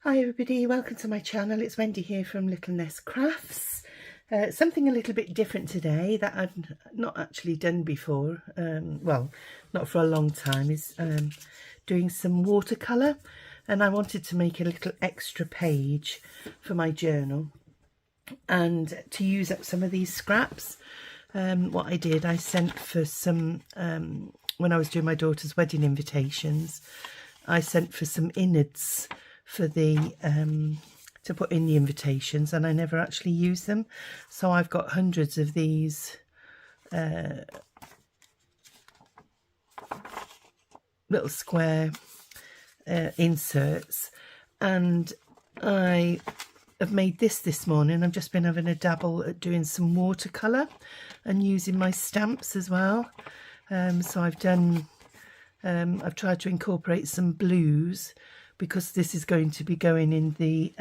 Hi everybody, welcome to my channel. It's Wendy here from Little Nest Crafts. Something a little bit different today that I've not actually done before, well, not for a long time, is doing some watercolour, and I wanted to make a little extra page for my journal and to use up some of these scraps. What I did, I sent for some, when I was doing my daughter's wedding invitations, I sent for some innards for the to put in the invitations, and I never actually use them, so I've got hundreds of these little square inserts, and I have made this morning. I've just been having a dabble at doing some watercolour and using my stamps as well. So I've done I've tried to incorporate some blues, because this is going to be going in the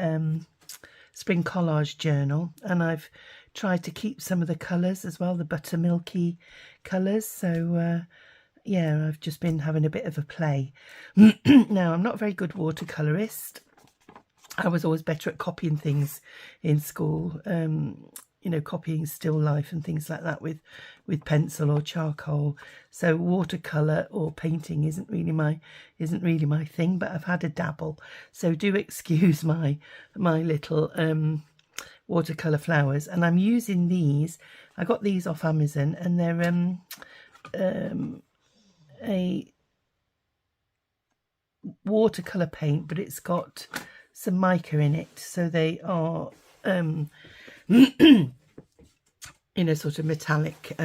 spring collage journal, and I've tried to keep some of the colours as well, the buttermilky colours. So yeah, I've just been having a bit of a play. Now, I'm not a very good watercolourist. I was always better at copying things in school, you know, copying still life and things like that with pencil or charcoal. So watercolour or painting isn't really my thing, but I've had a dabble. So do excuse my little watercolour flowers. And I'm using these. I got these off Amazon, and they're a watercolour paint, but it's got some mica in it, so they are in a sort of metallic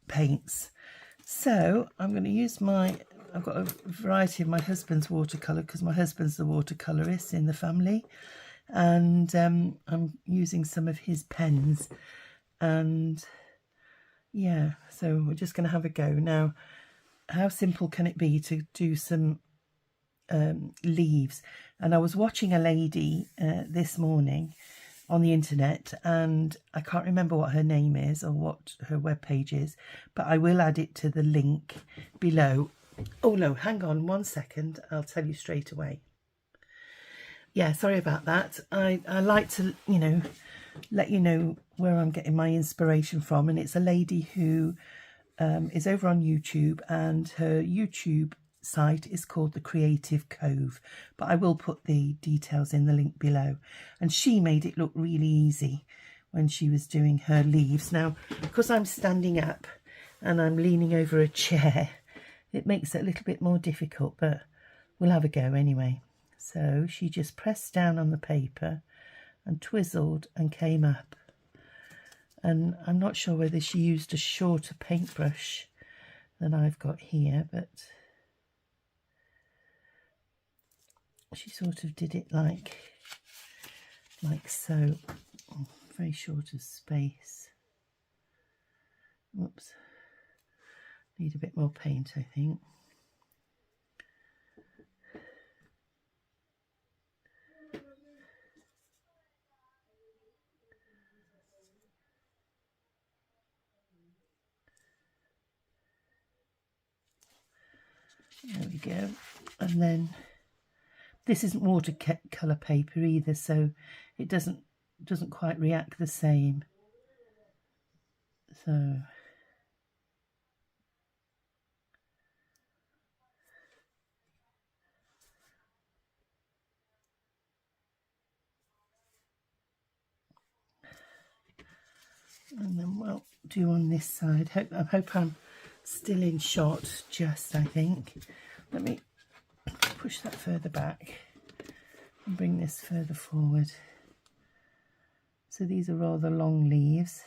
paints. So I'm going to use I've got a variety of my husband's watercolour, because my husband's the watercolourist in the family, and I'm using some of his pens, and yeah, so we're just going to have a go. Now, how simple can it be to do some leaves? And I was watching a lady this morning on the internet, and I can't remember what her name is or what her webpage is, but I will add it to the link below. Oh no, hang on one second, I'll tell you straight away. Yeah, sorry about that. I like to, you know, let you know where I'm getting my inspiration from, and it's a lady who is over on YouTube, and her YouTube site is called The Creative Cove, but I will put the details in the link below. And she made it look really easy when she was doing her leaves. Now, because I'm standing up and I'm leaning over a chair, it makes it a little bit more difficult, but we'll have a go anyway. So she just pressed down on the paper and twizzled and came up. And I'm not sure whether she used a shorter paintbrush than I've got here, but she sort of did it like so. Oh, very short of space. Whoops. Need a bit more paint, I think. There we go. And then this isn't watercolour paper either, so it doesn't quite react the same. So and then we'll do on this side. I hope I'm still in shot, just, I think. Let me push that further back and bring this further forward. So these are rather long leaves.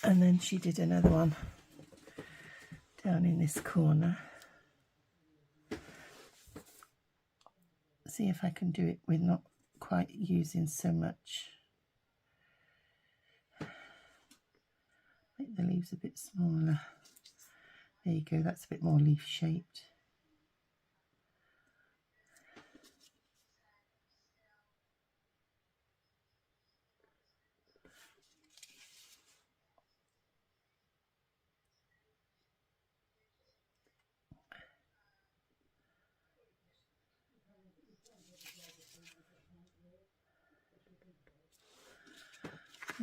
And then she did another one down in this corner. See if I can do it with not quite using so much. Make the leaves a bit smaller. There you go, that's a bit more leaf shaped.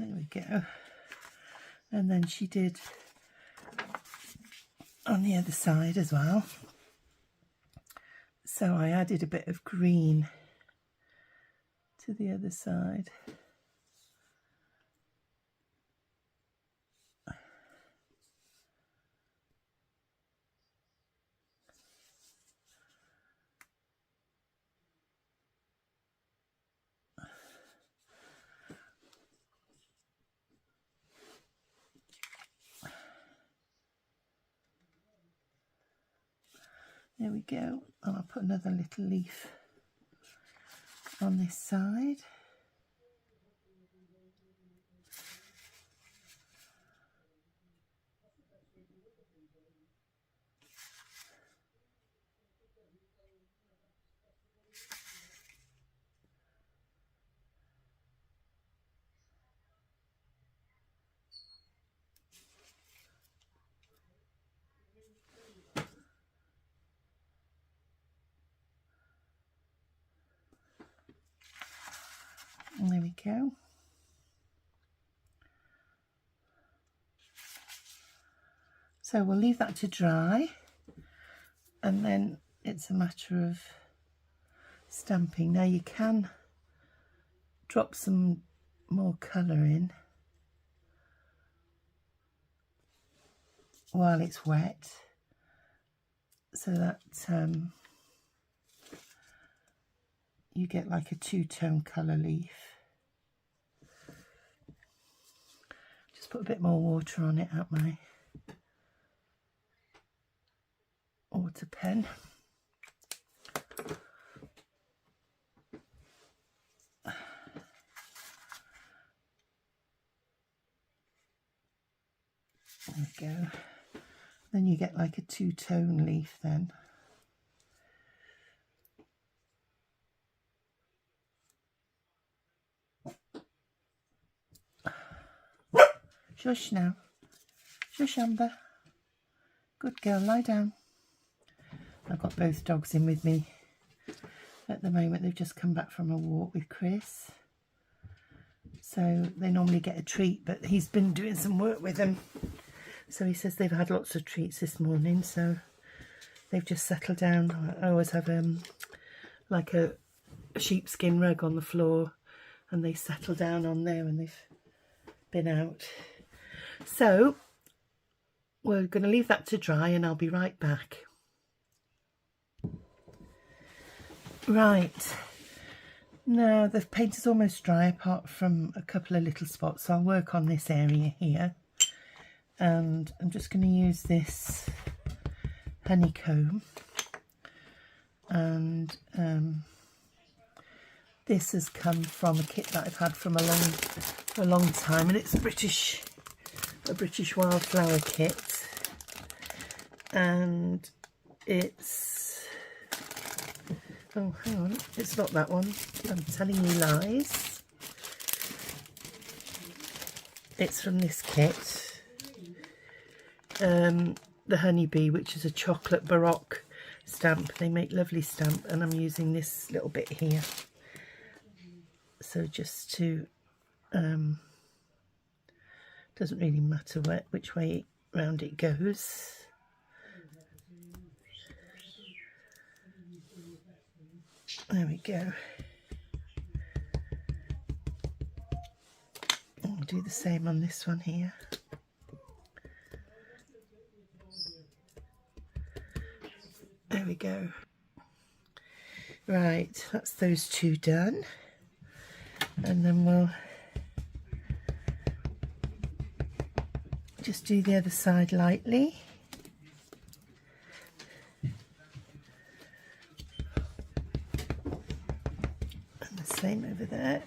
There we go. And then she did on the other side as well. So I added a bit of green to the other side. There we go, and I'll put another little leaf on this side. And there we go. So we'll leave that to dry, and then it's a matter of stamping. Now you can drop some more colour in while it's wet, so that you get like a two-tone colour leaf. Just put a bit more water on it at my water pen. There we go. Then you get like a two-tone leaf then. Shush now. Shush, Amber. Good girl, lie down. I've got both dogs in with me at the moment. They've just come back from a walk with Chris. So they normally get a treat, but he's been doing some work with them. So he says they've had lots of treats this morning, so they've just settled down. I always have like a sheepskin rug on the floor, and they settle down on there when they've been out. So we're going to leave that to dry, and I'll be right back. Right, now the paint is almost dry apart from a couple of little spots, so I'll work on this area here. And I'm just going to use this honeycomb, and this has come from a kit that I've had from a long time, and it's a British wildflower kit, and it's, oh hang on, it's not that one, I'm telling you lies. It's from this kit. The honeybee, which is a chocolate baroque stamp. They make lovely stamp, and I'm using this little bit here. So just to, doesn't really matter which way round it goes. There we go. I'll do the same on this one here. There we go. Right, that's those two done. And then we'll just do the other side lightly. And the same over there.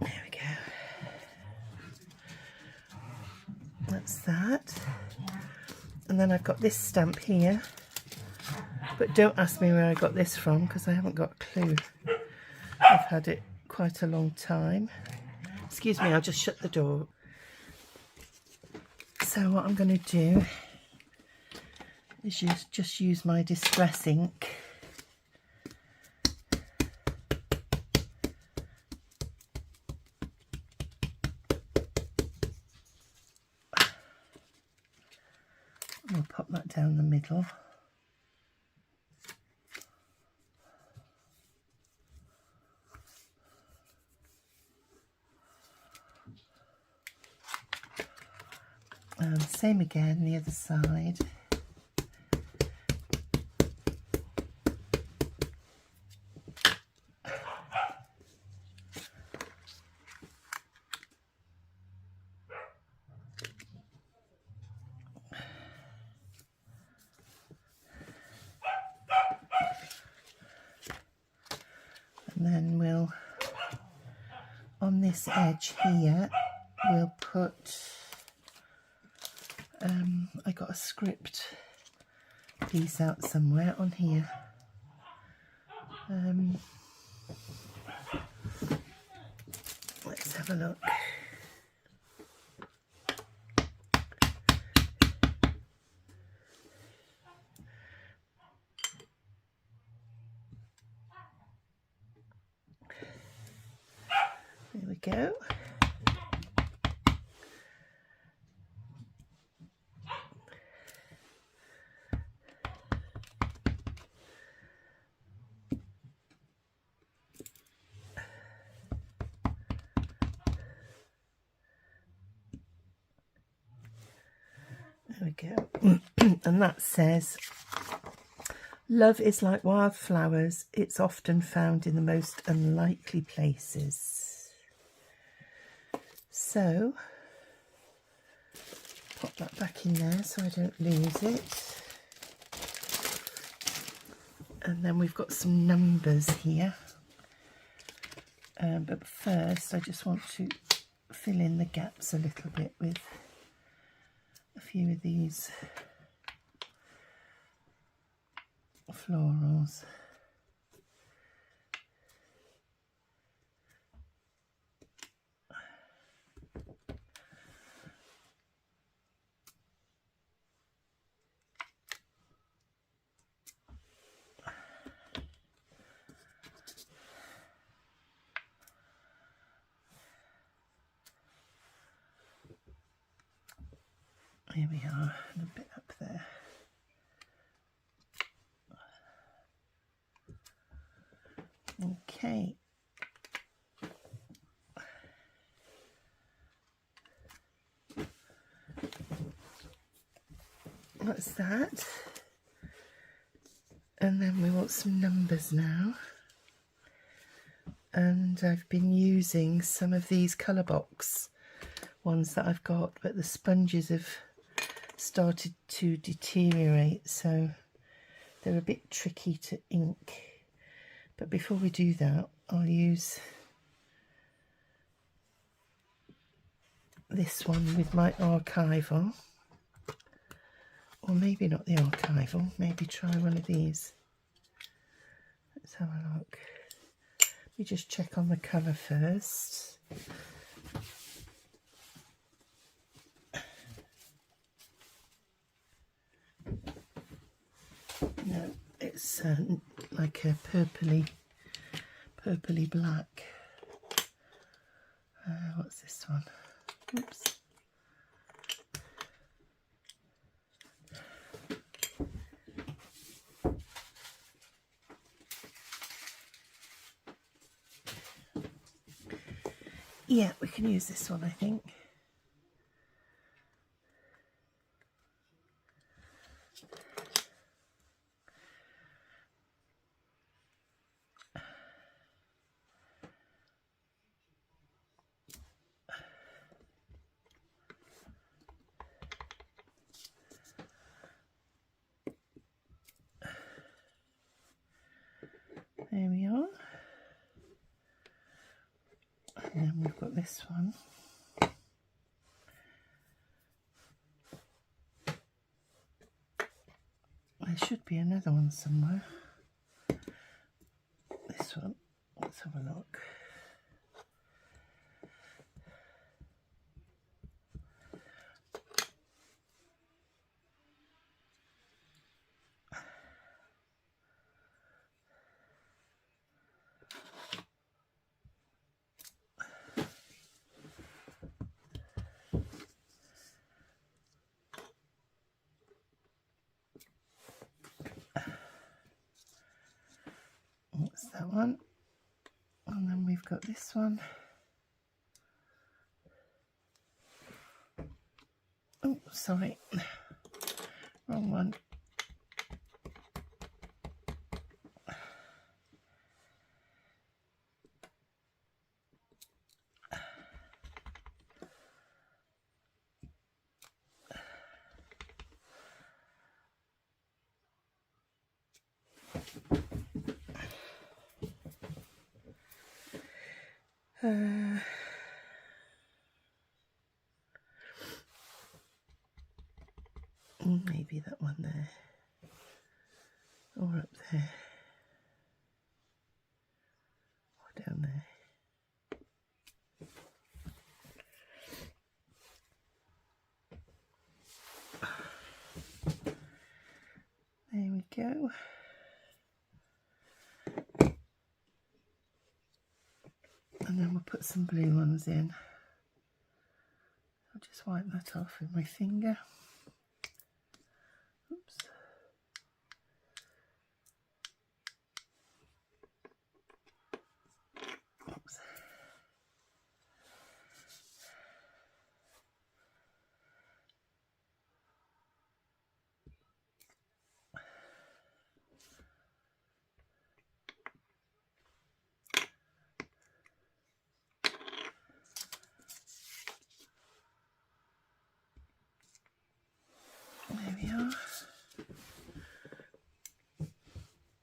There we go. That's that. And then I've got this stamp here, but don't ask me where I got this from because I haven't got a clue. I've had it quite a long time. Excuse me, I'll just shut the door. So what I'm going to do is just use my Distress ink pop that down the middle. And same again, the other side. And then we'll, on this edge here, we'll put, I got a script piece out somewhere on here. Let's have a look. There we go. There we go. And that says, love is like wildflowers. It's often found in the most unlikely places. So, pop that back in there so I don't lose it. And then we've got some numbers here. But first I just want to fill in the gaps a little bit with a few of these florals. Here we are, and a bit up there. Okay. That's that. And then we want some numbers now. And I've been using some of these colour box ones that I've got, but the sponges have started to deteriorate, so they're a bit tricky to ink. But before we do that, I'll use this one with my archival, or maybe not the archival, maybe try one of these. Let's have a look. Let me just check on the colour first. No, it's like a purpley black. What's this one? Oops. Yeah, we can use this one, I think. There we are. And then we've got this one. There should be another one somewhere. This one. Let's have a look. that one. And then we've got this one. Oh, sorry, wrong one. Maybe that one there, or up there, or down there. There we go. And then we'll put some blue ones in. I'll just wipe that off with my finger. Oops. Oops. There we are.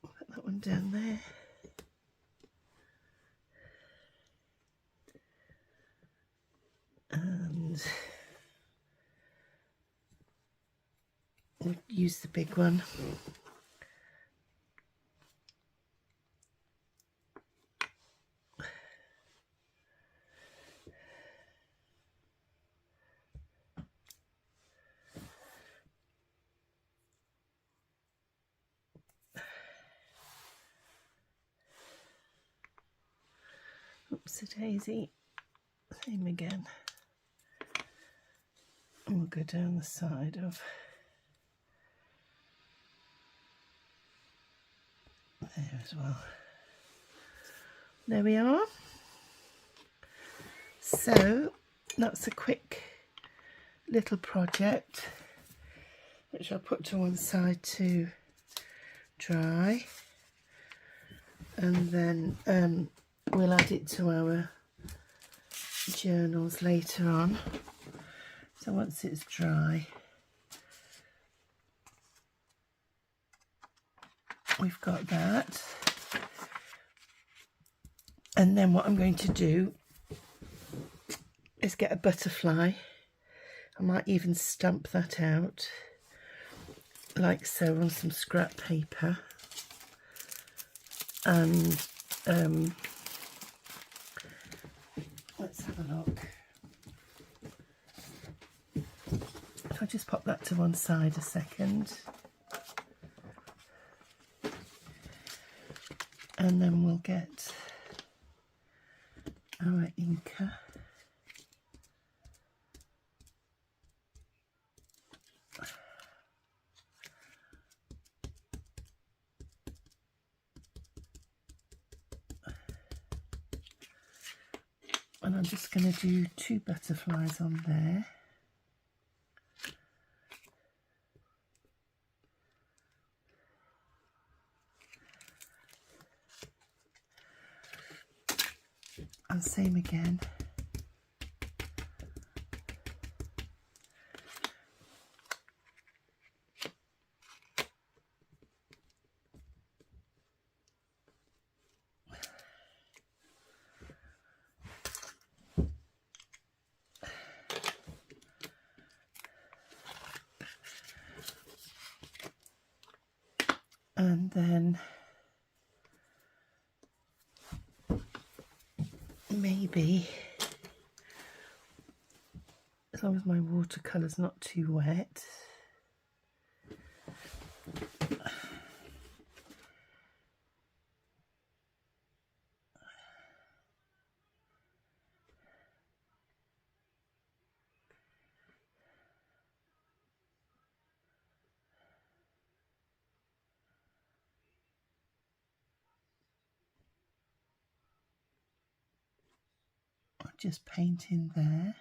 Put that one down there. And we'll use the big one. Oopsie-daisy, same again. And we'll go down the side of there as well. There we are. So that's a quick little project which I'll put to one side to dry, and then we'll add it to our journals later on. So once it's dry, we've got that. And then what I'm going to do is get a butterfly. I might even stamp that out like so on some scrap paper, and let's have a look. If I just pop that to one side a second, and then we'll get our inker. And I'm just going to do 2 butterflies on there. And same again. And then maybe, as long as my watercolour's not too wet, just paint in there.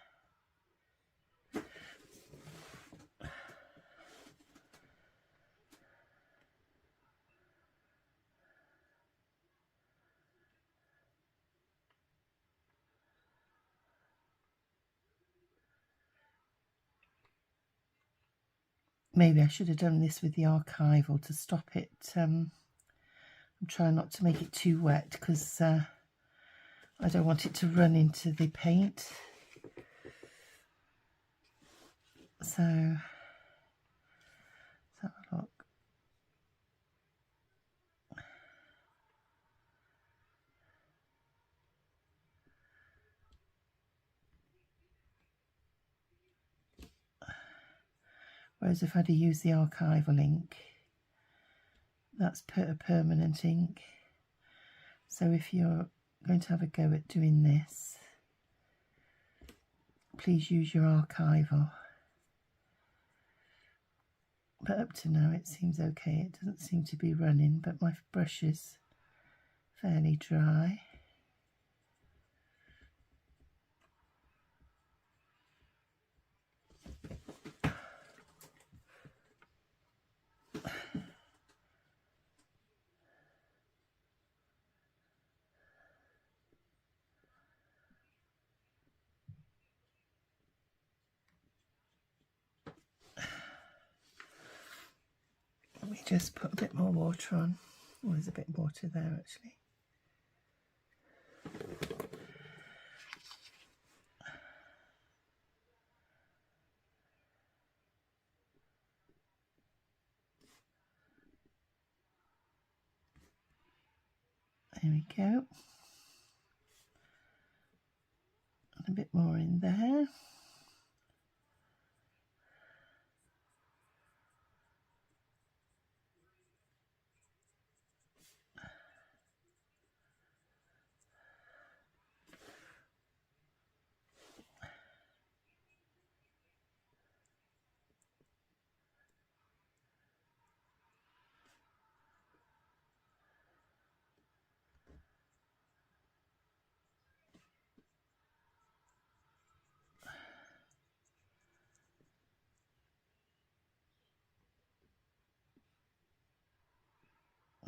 Maybe I should have done this with the archival to stop it. I'm trying not to make it too wet because I don't want it to run into the paint. So let's have a look. Whereas if I'd have used the archival ink, that's a permanent ink. So if you're going to have a go at doing this, please use your archival. But up to now it seems okay. It doesn't seem to be running, but my brush is fairly dry. Let me just put a bit more water on. Oh, there's a bit of water there actually. There we go. And a bit more in there.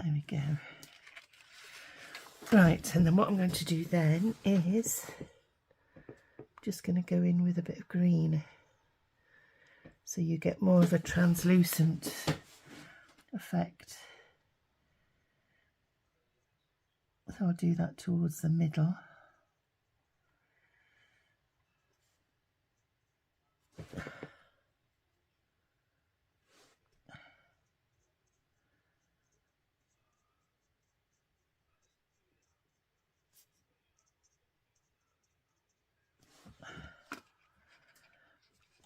There we go. Right, and then what I'm going to do then is just going to go in with a bit of green, so you get more of a translucent effect. So I'll do that towards the middle.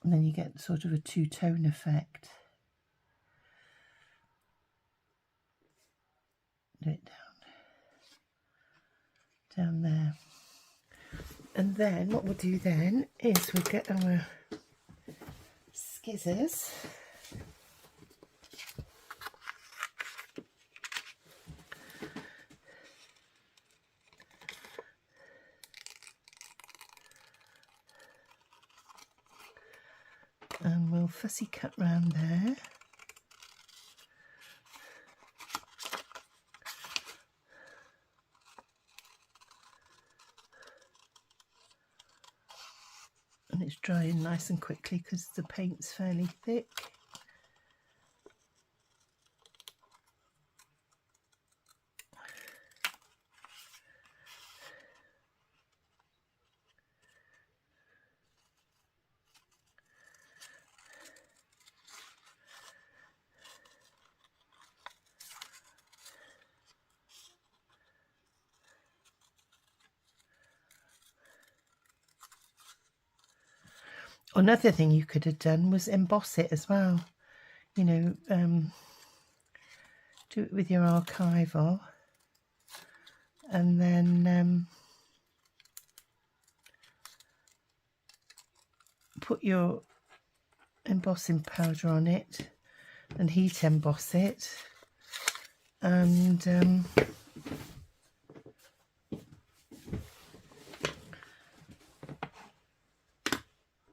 And then you get sort of a two-tone effect. Do it down there. And then what we'll do then is we'll get our scissors. And we'll fussy cut round there. And it's drying nice and quickly because the paint's fairly thick. Another thing you could have done was emboss it as well. You know, do it with your archival, and then put your embossing powder on it and heat emboss it, and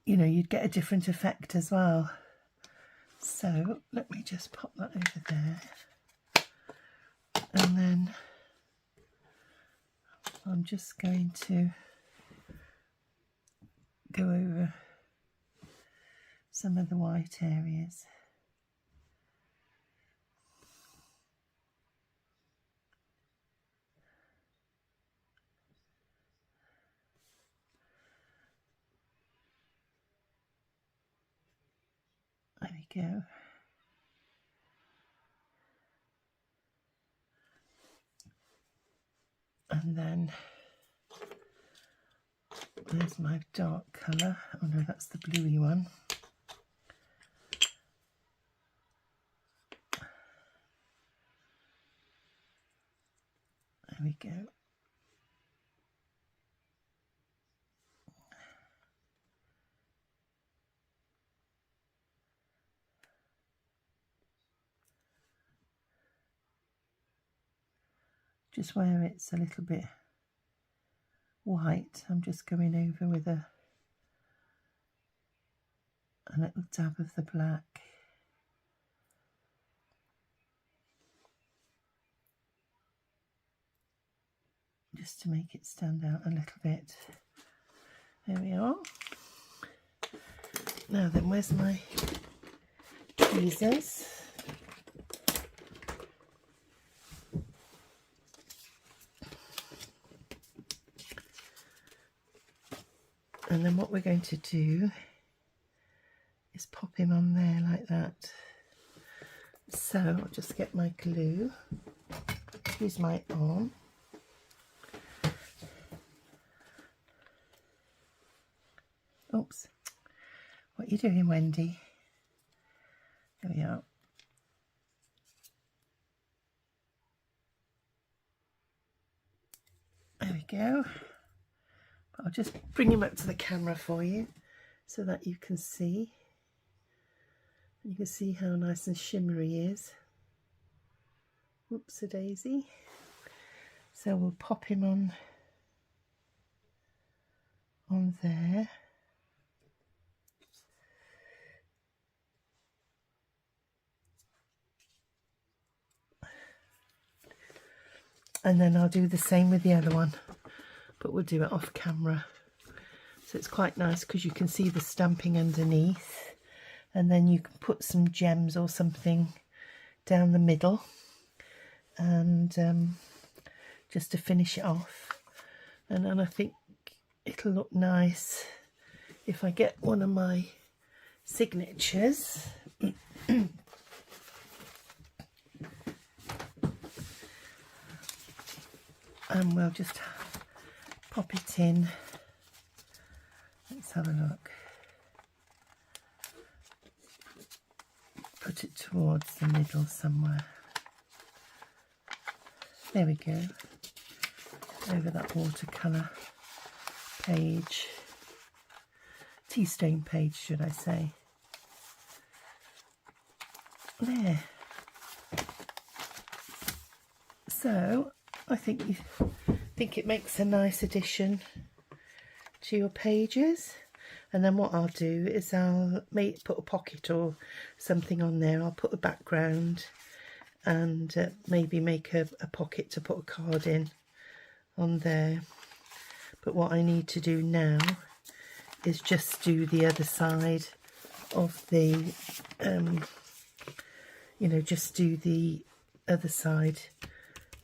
you know, you'd get a different effect as well. So let me just pop that over there, and then I'm just going to go over some of the white areas. There we go. And then there's my dark colour. Oh no, that's the bluey one. There we go. Just where it's a little bit white, I'm just going over with a little dab of the black. Just to make it stand out a little bit. There we are. Now then, where's my tweezers? And then what we're going to do is pop him on there like that. So I'll just get my glue, use my arm. Oops, what are you doing, Wendy? There we are. There we go. I'll just bring him up to the camera for you so that you can see. You can see how nice and shimmery he is. Oops, a daisy. So we'll pop him on there. And then I'll do the same with the other one, but we'll do it off camera. So it's quite nice because you can see the stamping underneath, and then you can put some gems or something down the middle, and just to finish it off. And then I think it'll look nice if I get one of my signatures. And we'll just pop it in. Let's have a look. Put it towards the middle somewhere. There we go. Over that watercolour page. Tea stain page, should I say. There. So I think it makes a nice addition to your pages. And then what I'll do is I'll put a pocket or something on there. I'll put a background and maybe make a pocket to put a card in on there. But what I need to do now is just do the other side of the, you know, just do the other side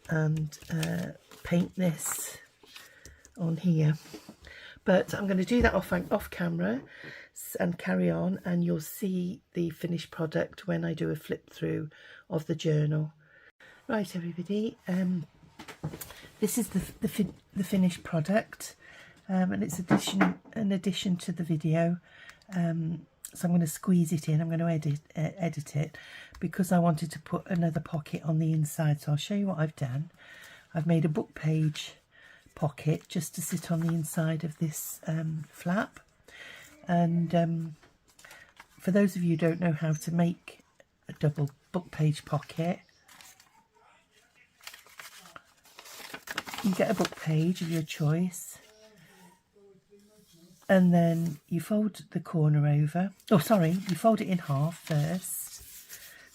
and paint this on here. But I'm going to do that off camera and carry on, and you'll see the finished product when I do a flip through of the journal. Right, everybody, this is the finished product, and it's an addition to the video. So I'm going to squeeze it in. I'm going to edit it because I wanted to put another pocket on the inside. So I'll show you what I've done. I've made a book page pocket just to sit on the inside of this flap. And for those of you who don't know how to make a double book page pocket, you get a book page of your choice, and then you fold the corner over. Oh, sorry, you fold it in half first.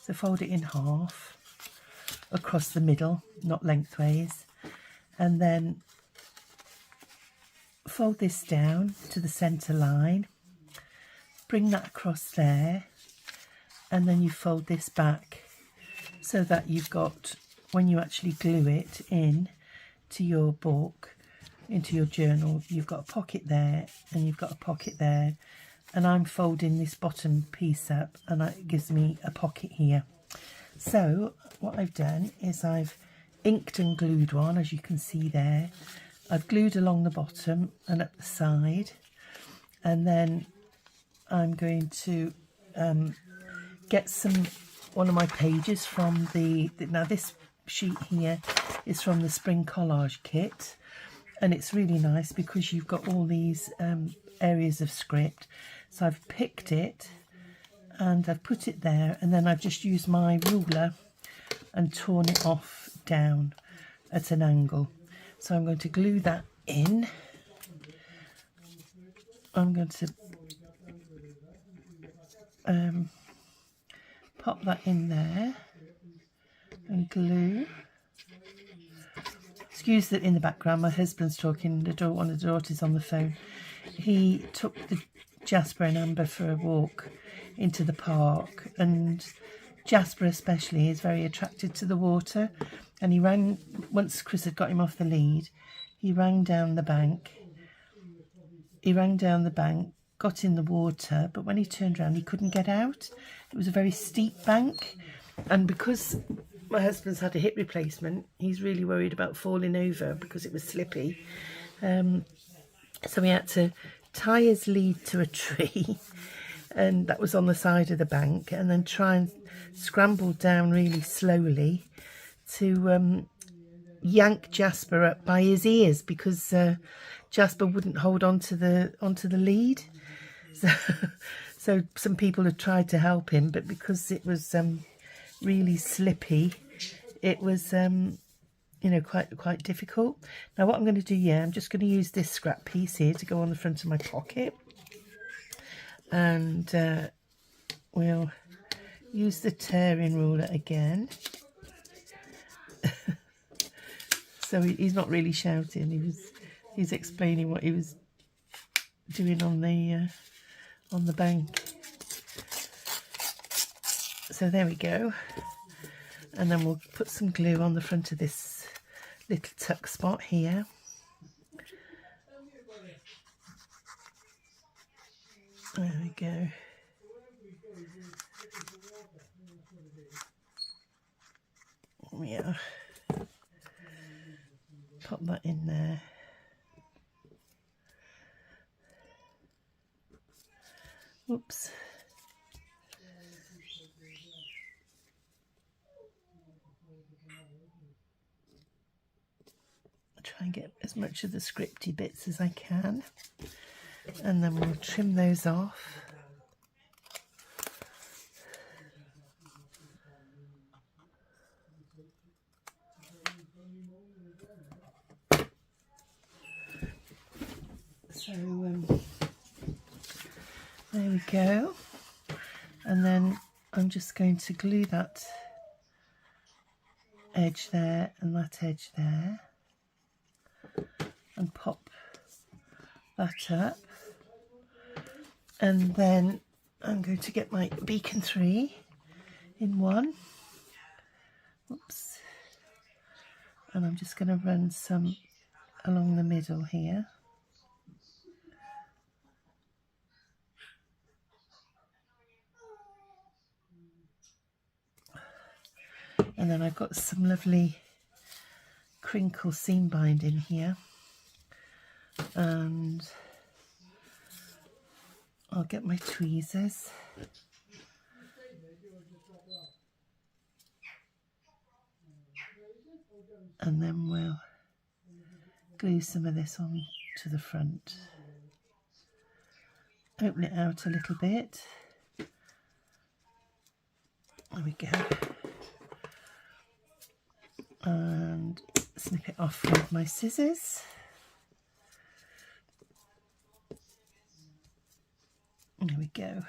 So fold it in half across the middle, not lengthways, and then fold this down to the centre line, bring that across there, and then you fold this back so that you've got, when you actually glue it in to your book, into your journal, you've got a pocket there and you've got a pocket there, and I'm folding this bottom piece up and it gives me a pocket here. So what I've done is I've inked and glued one, as you can see there. I've glued along the bottom and at the side, and then I'm going to get one of my pages from now this sheet here is from the Spring Collage Kit, and it's really nice because you've got all these areas of script. So I've picked it and I've put it there, and then I've just used my ruler and torn it off down at an angle. So I'm going to glue that in. I'm going to pop that in there and glue. Excuse that in the background, my husband's talking, one of the daughters on the phone. He took the Jasper and Amber for a walk into the park, and Jasper especially is very attracted to the water, and he ran, once Chris had got him off the lead, he ran down the bank, got in the water, but when he turned around he couldn't get out. It was a very steep bank, and because my husband's had a hip replacement, he's really worried about falling over because it was slippy. So we had to tie his lead to a tree and that was on the side of the bank, and then try and scramble down really slowly to yank Jasper up by his ears, because Jasper wouldn't hold onto the lead. So some people had tried to help him, but because it was really slippy, it was you know, quite difficult. Now what I'm going to do, I'm just going to use this scrap piece here to go on the front of my pocket, and we'll use the tearing ruler again. So he's not really shouting, he's explaining what he was doing on the bank. So there we go, and then we'll put some glue on the front of this little tuck spot here. There we go. Yeah, pop that in there. Oops. Try and get as much of the scripty bits as I can, and then we'll trim those off. So there we go, and then I'm just going to glue that edge there and that edge there and pop that up, and then I'm going to get my beacon 3 in one. Oops. And I'm just going to run some along the middle here. And then I've got some lovely crinkle seam binding here, and I'll get my tweezers and then we'll glue some of this on to the front. Open it out a little bit. There we go. And snip it off with my scissors. There we go.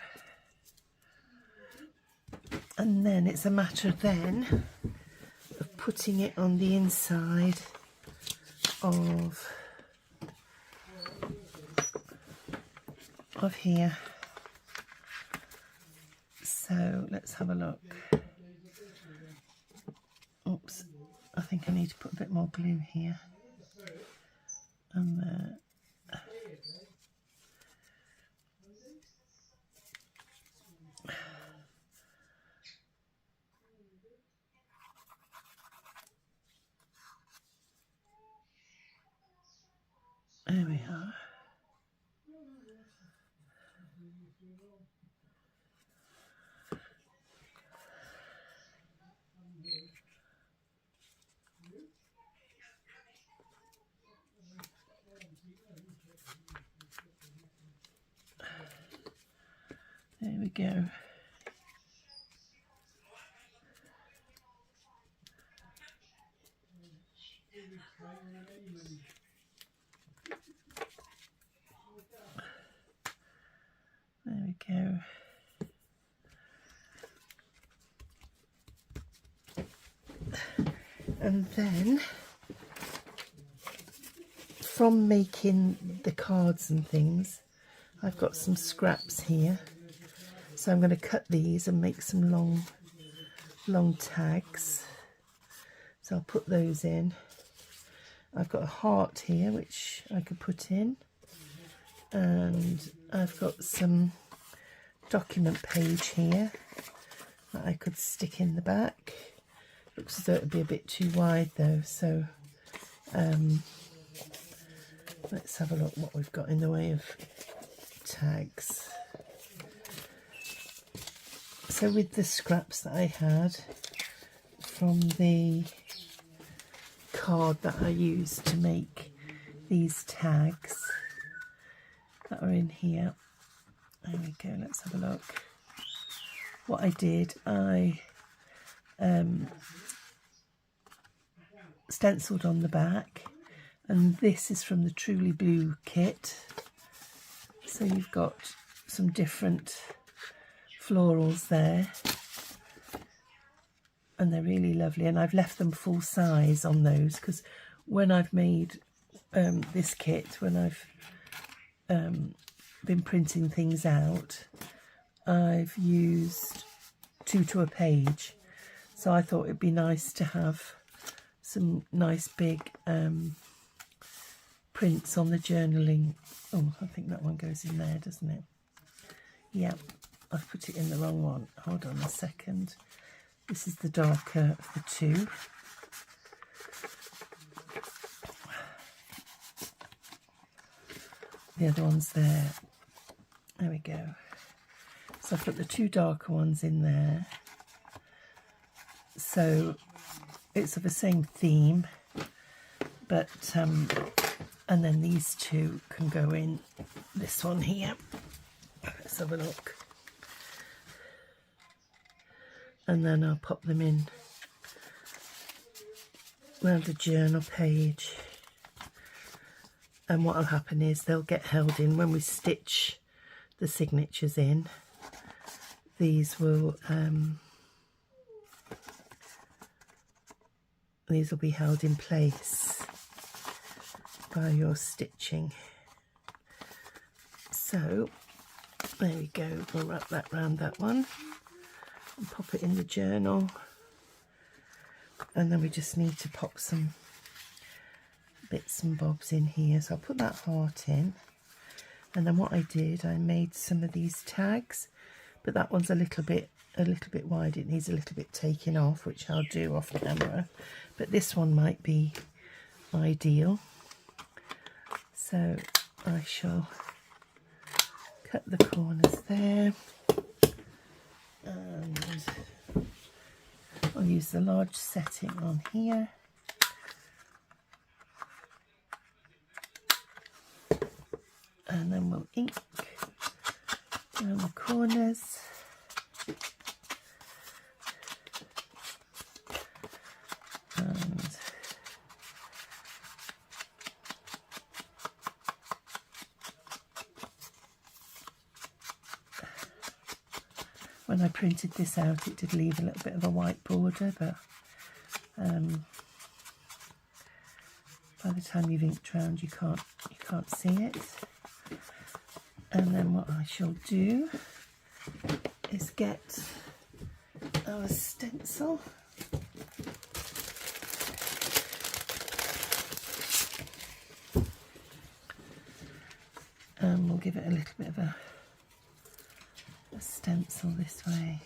And then it's a matter then of putting it on the inside of here. So let's have a look. Oops, I think I need to put a bit more glue here. And there we are. There we go. There we go. And then from making the cards and things, I've got some scraps here. So I'm going to cut these and make some long tags. So I'll put those in. I've got a heart here which I could put in, and I've got some document page here that I could stick in the back. Looks as though it would be a bit too wide though, so let's have a look what we've got in the way of tags. So with the scraps that I had from the card that I used to make these tags that are in here, there we go, let's have a look. What I did, I stenciled on the back, and this is from the Truly Blue kit. So you've got some different florals there, and they're really lovely, and I've left them full size on those because when I've made this kit, when I've been printing things out, I've used 2 to a page, so I thought it'd be nice to have some nice big prints on the journaling. Oh, I think that one goes in there, doesn't it? Yeah, I've put it in the wrong one. Hold on a second. This is the darker of the two. The other one's there. There we go. So I've put the 2 darker ones in there. So it's of the same theme, but and then these 2 can go in this one here. Let's have a look. And then I'll pop them in around the journal page. And what will happen is they'll get held in when we stitch the signatures in. These will be held in place by your stitching. So there we go, we'll wrap that round that one and pop it in the journal, and then we just need to pop some bits and bobs in here. So I'll put that heart in, and then what I did, I made some of these tags, but that one's a little bit wide, it needs a little bit taken off, which I'll do off camera, but this one might be ideal. So I shall cut the corners there, and I'll use the large setting on here. And then we'll ink around the corners. And When I printed this out, it did leave a little bit of a white border, but by the time you've inked round, you can't see it. And then what I shall do is get our stencil. And we'll give it a little bit of a stencil this way.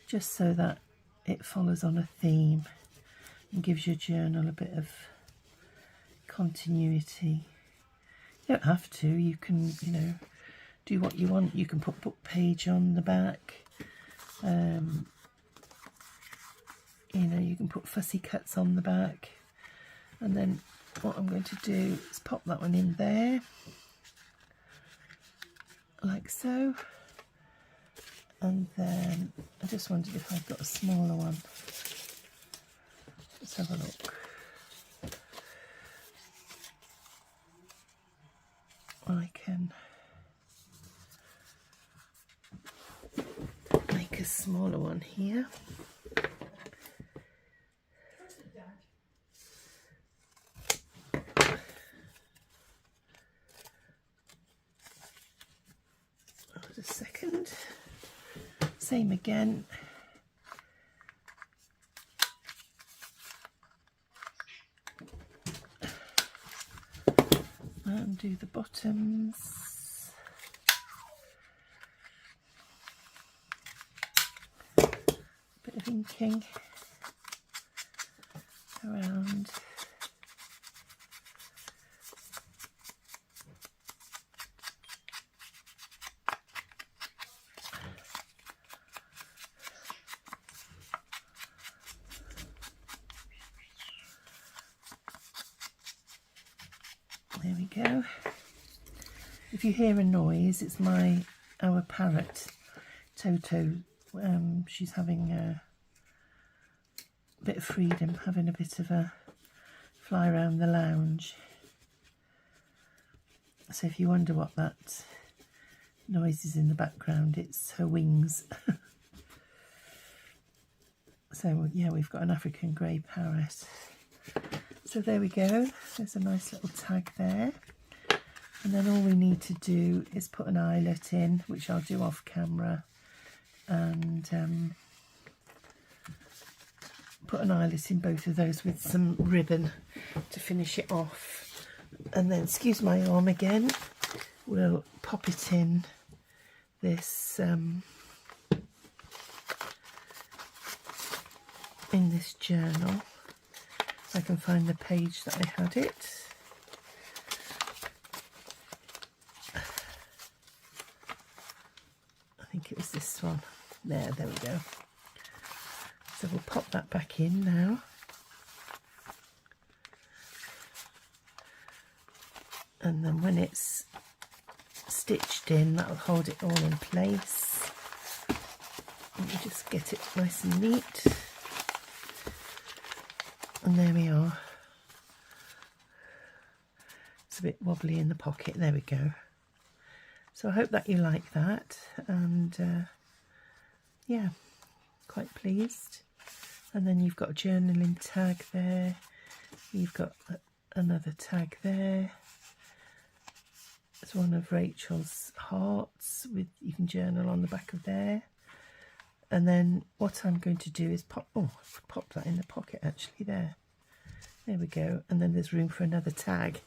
Just so that it follows on a theme and gives your journal a bit of continuity. You don't have to, you can, you know, do what you want. You can put book page on the back. You know, you can put fussy cuts on the back. And then what I'm going to do is pop that one in there, like so. And then I just wondered if I've got a smaller one. Let's have a look. I can make a smaller one here. Hold a second. Same again. And do the bottoms. Bit of inking around. There we go. If you hear a noise, it's our parrot, Toto. She's having a bit of freedom, having a bit of a fly around the lounge. So if you wonder what that noise is in the background, it's her wings. So yeah, we've got an African grey parrot. So there we go, there's a nice little tag there. And then all we need to do is put an eyelet in, which I'll do off camera, and put an eyelet in both of those with some ribbon to finish it off. And then, excuse my arm again, we'll pop it in this journal. If I can find the page that I had it. I think it was this one. There we go. So we'll pop that back in now. And then when it's stitched in, that'll hold it all in place. Let me just get it nice and neat. And there we are. It's a bit wobbly in the pocket. There we go. So I hope that you like that, and yeah, quite pleased. And then you've got a journaling tag there. You've got another tag there. It's one of Rachel's hearts with, you can journal on the back of there. And then what I'm going to do is pop that in the pocket actually there. There we go. And then there's room for another tag.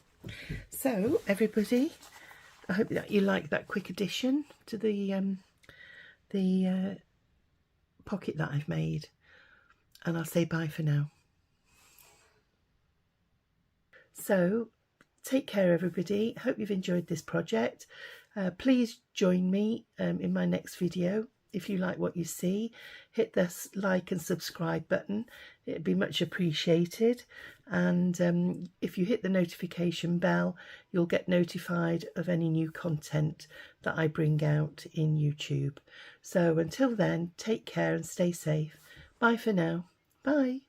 So everybody, I hope that you like that quick addition to the pocket that I've made. And I'll say bye for now. So take care everybody. Hope you've enjoyed this project. Please join me in my next video. If you like what you see, hit this like and subscribe button. It'd be much appreciated. And if you hit the notification bell, you'll get notified of any new content that I bring out in YouTube. So until then, take care and stay safe. Bye for now. Bye.